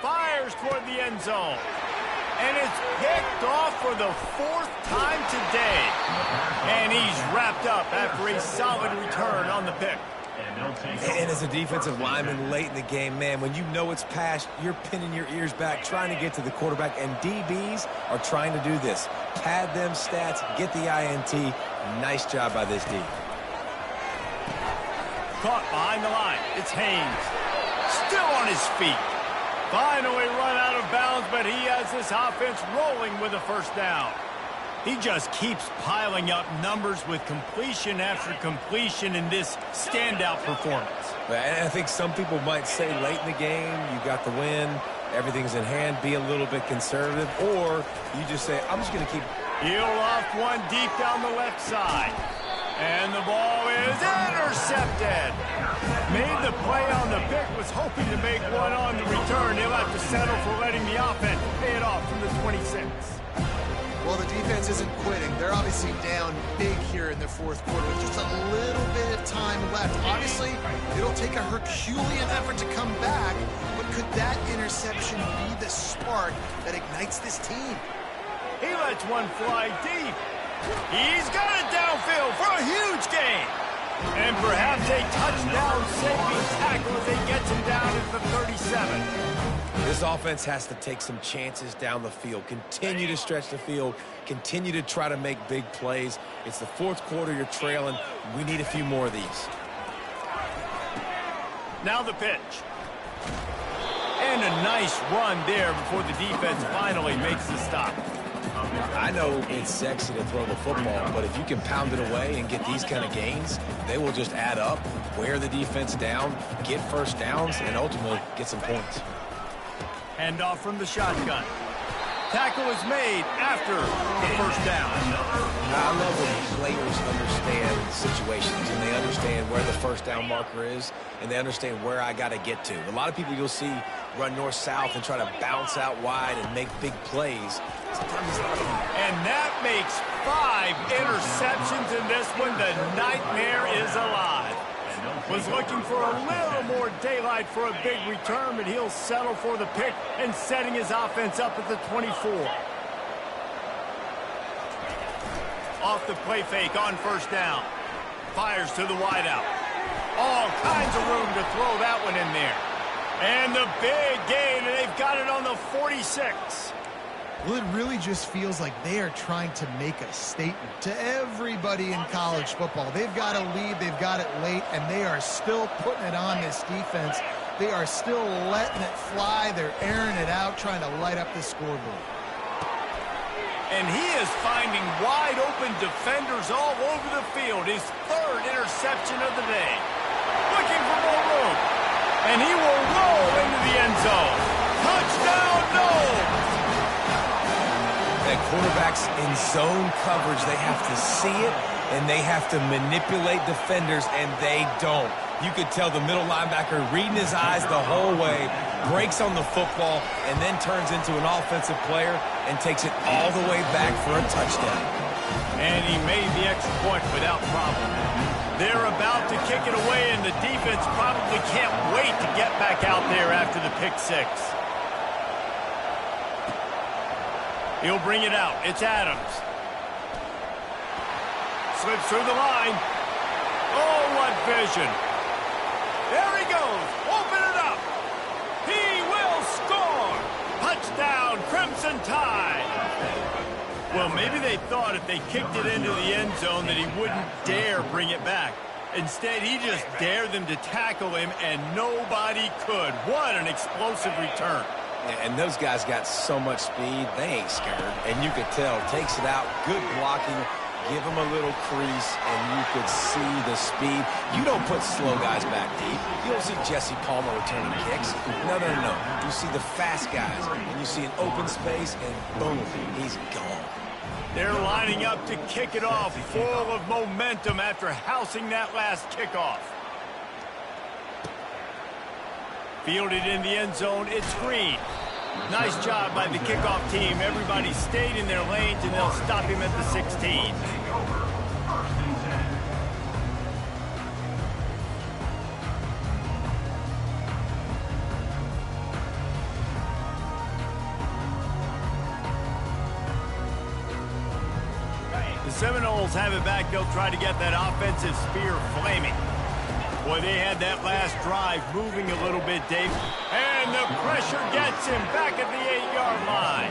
Fires toward the end zone. And it's picked off for the 4th time today. And he's wrapped up after a solid return on the pick. And as a defensive lineman late in the game, man, when you know it's past, you're pinning your ears back, trying to get to the quarterback, and DBs are trying to do this. Pad them stats, get the INT. Nice job by this D. Caught behind the line. It's Haynes. Still on his feet. Finally run out of bounds, but he has this offense rolling with a first down. He just keeps piling up numbers with completion after completion in this standout performance. And I think some people might say late in the game, you got the win, everything's in hand, be a little bit conservative, or you just say, I'm just going to keep. He'll off one deep down the left side. And the ball is intercepted. Made the play on the pick, was hoping to make one on the return. He'll have to settle for letting the offense pay it off from the 26. Well, the defense isn't quitting. They're obviously down big here in the 4th quarter with just a little bit of time left. Obviously, it'll take a Herculean effort to come back, but could that interception be the spark that ignites this team? He lets one fly deep. He's got it downfield for a huge gain. And perhaps a touchdown-saving tackle as he gets him down at the 37. This offense has to take some chances down the field, continue to stretch the field, continue to try to make big plays. It's the 4th quarter, you're trailing. We need a few more of these. Now the pitch. And a nice run there before the defense finally makes the stop. I know it's sexy to throw the football, but if you can pound it away and get these kind of gains, they will just add up, wear the defense down, get first downs, and ultimately get some points. Handoff from the shotgun. Tackle is made after the first down. I love when players understand situations and they understand where the first down marker is and they understand where I got to get to. A lot of people you'll see run north-south and try to bounce out wide and make big plays. Sometimes it's not enough. And that makes 5 interceptions in this one. The nightmare is alive. Was looking for a little more daylight for a big return, but he'll settle for the pick and setting his offense up at the 24. Off the play fake on first down. Fires to the wideout. All kinds of room to throw that one in there. And the big gain, and they've got it on the 46. Well, it really just feels like they are trying to make a statement to everybody in college football. They've got a lead, they've got it late, and they are still putting it on this defense. They are still letting it fly. They're airing it out, trying to light up the scoreboard. And he is finding wide-open defenders all over the field. His third interception of the day. Looking for more room. And he will roll into the end zone. Touchdown, no! And quarterbacks in zone coverage, they have to see it, and they have to manipulate defenders, and they don't. You could tell the middle linebacker reading his eyes the whole way, breaks on the football, and then turns into an offensive player and takes it all the way back for a touchdown. And he made the extra point without problem. They're about to kick it away, and the defense probably can't wait to get back out there after the pick six. He'll bring it out. It's Adams. Slips through the line. Oh, what vision. There he goes. Open it up. He will score. Touchdown, Crimson Tide. Well, maybe they thought if they kicked it into the end zone that he wouldn't dare bring it back. Instead, he just dared them to tackle him, and nobody could. What an explosive return. And those guys got so much speed, they ain't scared. And you could tell, takes it out, good blocking, give them a little crease, and you could see the speed. You don't put slow guys back deep. You don't see Jesse Palmer returning kicks. No. You see the fast guys, and you see an open space, and boom, he's gone. They're lining up to kick it off, full of momentum after housing that last kickoff. Fielded in the end zone, it's Green. Nice job by the kickoff team. Everybody stayed in their lanes, and they'll stop him at the 16. The Seminoles have it back. They'll try to get that offensive spear flaming. Boy, they had that last drive moving a little bit, Dave. And the pressure gets him back at the 8-yard line.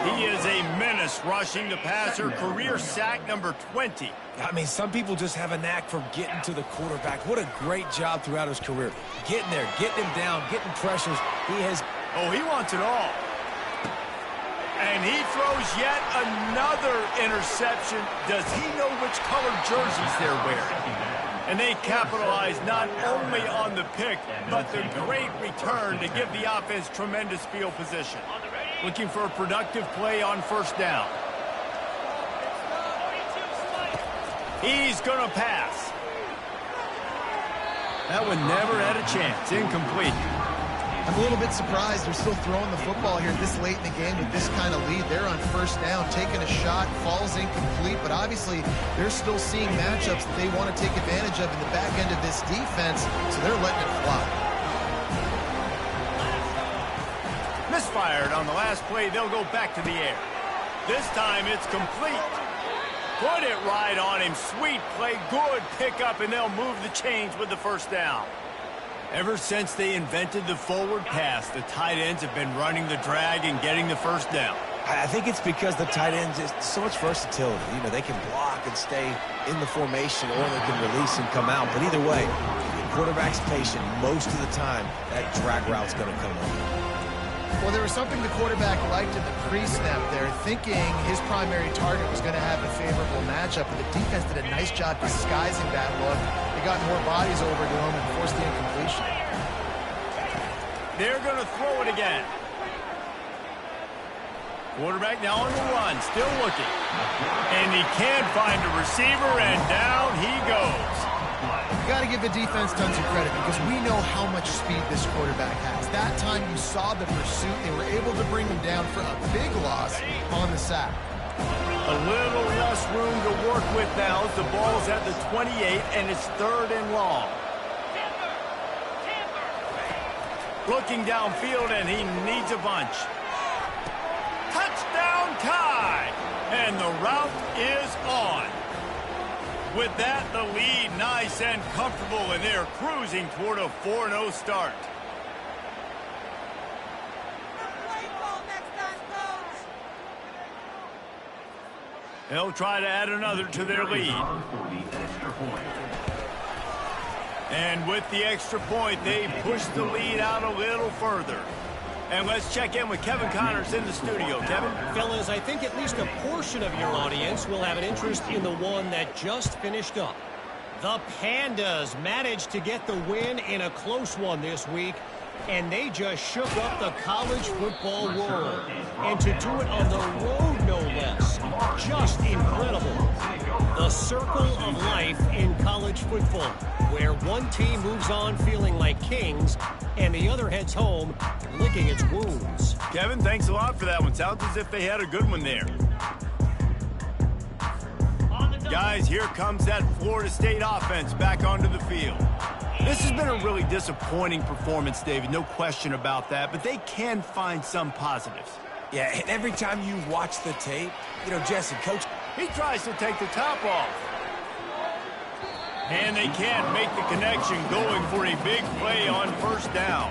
He is a menace rushing the passer. Career sack number 20. I mean, some people just have a knack for getting to the quarterback. What a great job throughout his career. Getting there, getting him down, getting pressures. He has... Oh, he wants it all. And he throws yet another interception. Does he know which colored jerseys they're wearing? And they capitalize not only on the pick, but the great return to give the offense tremendous field position. Looking for a productive play on first down. He's going to pass. That one never had a chance. Incomplete. I'm a little bit surprised they're still throwing the football here this late in the game with this kind of lead. They're on first down, taking a shot, falls incomplete, but obviously they're still seeing matchups that they want to take advantage of in the back end of this defense, so they're letting it fly. Misfired on the last play. They'll go back to the air. This time it's complete. Put it right on him. Sweet play, good pickup, and they'll move the chains with the first down. Ever since they invented the forward pass, the tight ends have been running the drag and getting the first down. I think it's because the tight ends is so much versatility. You know, they can block and stay in the formation, or they can release and come out. But either way, the quarterback's patient most of the time. That drag route's going to come up. Well, there was something the quarterback liked in the pre-snap there, thinking his primary target was going to have a favorable matchup, and the defense did a nice job disguising that look. They got more bodies over to him and forced the incompletion. They're going to throw it again. Quarterback now on the run, still looking. And he can't find a receiver, and down he goes. You got to give the defense tons of credit because we know how much speed this quarterback has. That time you saw the pursuit. They were able to bring him down for a big loss on the sack. A little less room to work with now as the ball's at the 28, and it's 3rd and long. Looking downfield, and he needs a bunch. Touchdown Tide! And the route is on. With that, the lead nice and comfortable, and they're cruising toward a 4-0 start. They'll try to add another to their lead. And with the extra point, they push the lead out a little further. And let's check in with Kevin Connors in the studio. Kevin? Fellas, I think at least a portion of your audience will have an interest in the one that just finished up. The Pandas managed to get the win in a close one this week, and they just shook up the college football world. And to do it on the road, no less. Just incredible. The circle of life in college football, where one team moves on feeling like kings, and the other heads home licking its wounds. Kevin, thanks a lot for that one. Sounds as if they had a good one there. Guys, here comes that Florida State offense back onto the field. This has been a really disappointing performance, David, no question about that, but they can find some positives. Yeah, and every time you watch the tape, you know, Jesse, Coach, he tries to take the top off. And they can't make the connection, going for a big play on first down.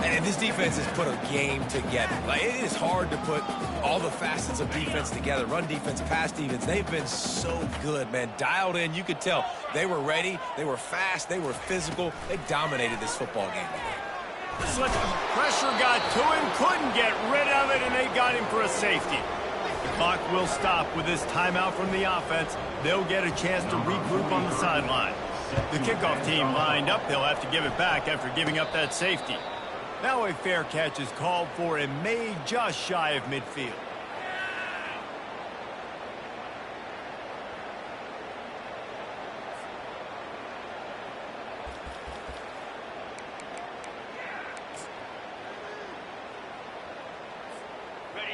And this defense has put a game together. Like, it is hard to put all the facets of defense together. Run defense, pass defense. They've been so good, man. Dialed in. You could tell they were ready. They were fast. They were physical. They dominated this football game. Pressure got to him. Couldn't get rid of it, and they got him for a safety. The clock will stop with this timeout from the offense. They'll get a chance to regroup on the sideline. The kickoff team lined up. They'll have to give it back after giving up that safety. Now a fair catch is called for and made just shy of midfield.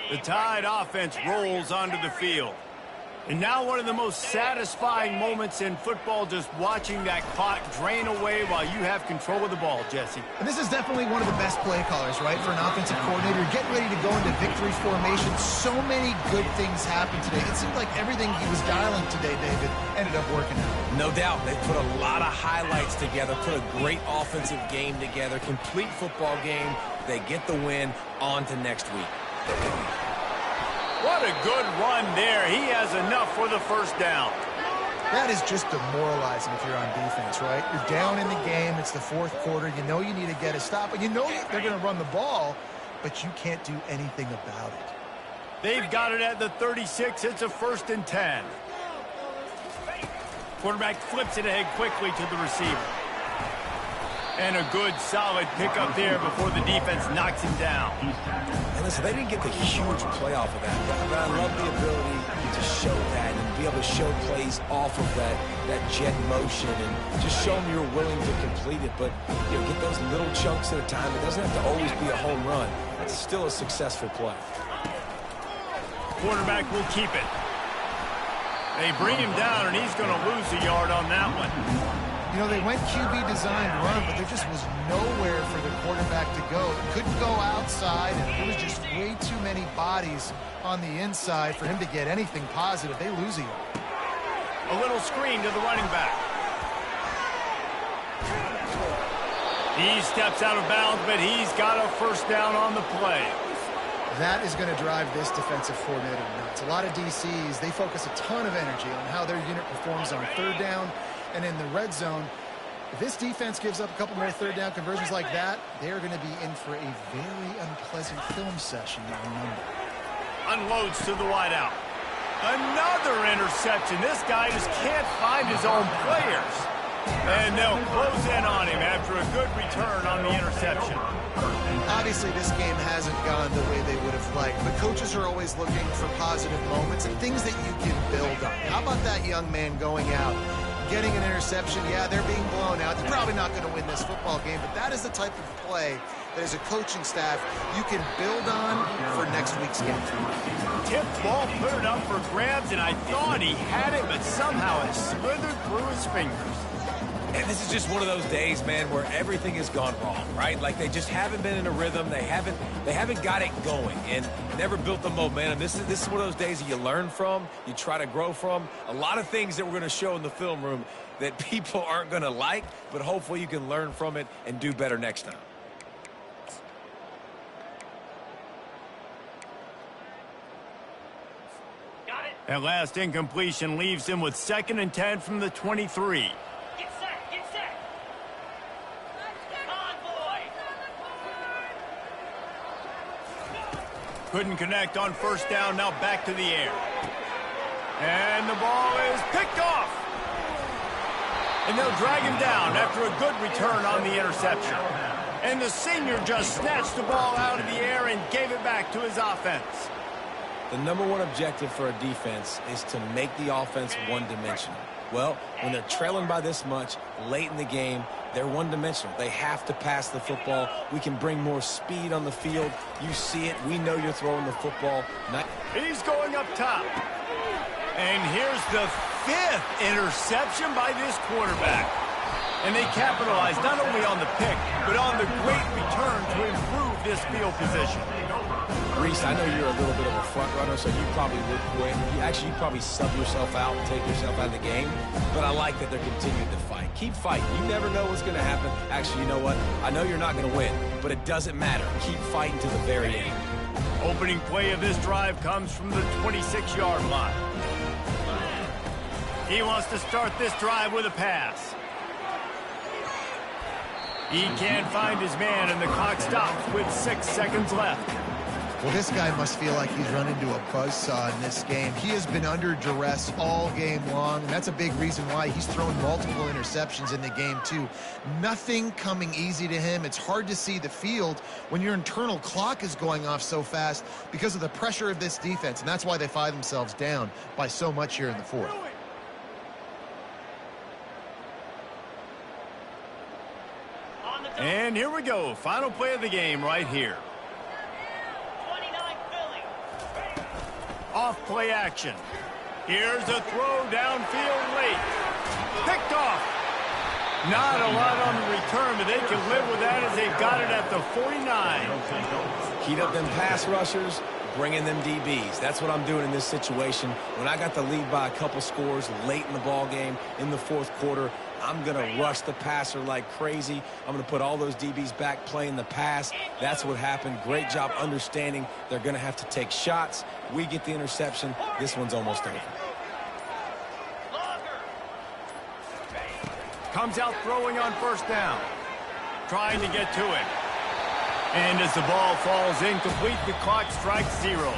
The Tide offense rolls onto the field. And now one of the most satisfying moments in football, just watching that clock drain away while you have control of the ball, Jesse. And this is definitely one of the best play callers, right, for an offensive coordinator. Getting ready to go into victory formation. So many good things happened today. It seemed like everything he was dialing today, David, ended up working out. No doubt. They put a lot of highlights together, put a great offensive game together, complete football game. They get the win. On to next week. What a good run there. He has enough for the first down. That is just demoralizing if you're on defense, right? You're down in the game. It's the fourth quarter. You know you need to get a stop, and you know they're going to run the ball, but you can't do anything about it. They've got it at the 36. It's a 1st and 10. Quarterback flips it ahead quickly to the receiver. And a good, solid pickup there before the defense knocks him down. And listen, they didn't get the huge play off of that, but I love the ability to show that and be able to show plays off of that jet motion and just show them you're willing to complete it. But, you know, get those little chunks at a time. It doesn't have to always be a home run. It's still a successful play. Quarterback will keep it. They bring him down, and he's going to lose a yard on that one. You know, they went QB designed run, but there just was nowhere for the quarterback to go. He couldn't go outside, and there was just way too many bodies on the inside for him to get anything positive. They lose a yard. A little screen to the running back. He steps out of bounds, but he's got a first down on the play. That is going to drive this defensive coordinator nuts. A lot of DCs, they focus a ton of energy on how their unit performs on third down and in the red zone. If this defense gives up a couple more third down conversions like that, they're going to be in for a very unpleasant film session on Monday. Unloads to the wideout. Another interception. This guy just can't find his own players. And they'll close in on him after a good return on the interception. Obviously, this game hasn't gone the way they would have liked, but coaches are always looking for positive moments and things that you can build on. How about that young man going out, getting an interception? Yeah, they're being blown out. They're probably not going to win this football game, but that is the type of play that as a coaching staff you can build on for next week's game. Tipped ball, put it up for grabs, and I thought he had it, but somehow it slithered through his fingers. And this is just one of those days, man, where everything has gone wrong, right? Like they just haven't been in a rhythm. They haven't got it going and never built the momentum. This is one of those days that you learn from, you try to grow from. A lot of things that we're going to show in the film room that people aren't going to like, but hopefully you can learn from it and do better next time. That last incompletion leaves him with 2nd and 10 from the 23. Couldn't connect on first down. Now back to the air. And the ball is picked off. And they'll drag him down after a good return on the interception. And the senior just snatched the ball out of the air and gave it back to his offense. The number one objective for a defense is to make the offense one-dimensional. Well, when they're trailing by this much late in the game, they're one-dimensional. They have to pass the football. We can bring more speed on the field. You see it. We know you're throwing the football. He's going up top. And here's the 5th interception by this quarterback. And they capitalized not only on the pick, but on the great return to improve this field position. Reese, I know you're a little bit of a front runner, so you probably would quit. You probably sub yourself out and take yourself out of the game. But I like that they're continuing to fight. Keep fighting. You never know what's going to happen. Actually, you know what? I know you're not going to win, but it doesn't matter. Keep fighting to the very end. Opening play of this drive comes from the 26-yard line. He wants to start this drive with a pass. He can't find his man, and the clock stops with 6 seconds left. Well, this guy must feel like he's run into a buzzsaw in this game. He has been under duress all game long, and that's a big reason why he's thrown multiple interceptions in the game, too. Nothing coming easy to him. It's hard to see the field when your internal clock is going off so fast because of the pressure of this defense, and that's why they find themselves down by so much here in the fourth. And here we go. Final play of the game right here. Off play action. Here's a throw downfield late. Picked off. Not a lot on the return, but they can live with that as they've got it at the 49. Heat up them pass rushers, bring in them DBs. That's what I'm doing in this situation. When I got the lead by a couple scores late in the ball game in the fourth quarter, I'm going to rush the passer like crazy. I'm going to put all those DBs back playing the pass. That's what happened. Great job understanding they're going to have to take shots. We get the interception. This one's almost over. Comes out throwing on first down. Trying to get to it. And as the ball falls incomplete, the clock strikes 0.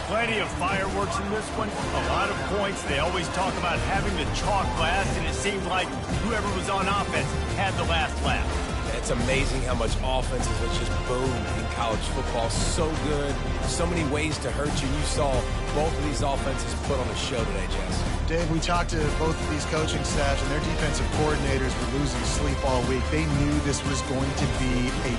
Plenty of fireworks in this one. A lot of points. They always talk about having the chalk last, and it seemed like whoever was on offense had the last laugh. It's amazing how much offenses have just boomed in college football. So good. So many ways to hurt you. You saw both of these offenses put on a show today, Jess. Dave, we talked to both of these coaching staffs, and their defensive coordinators were losing sleep all week. They knew this was going to be a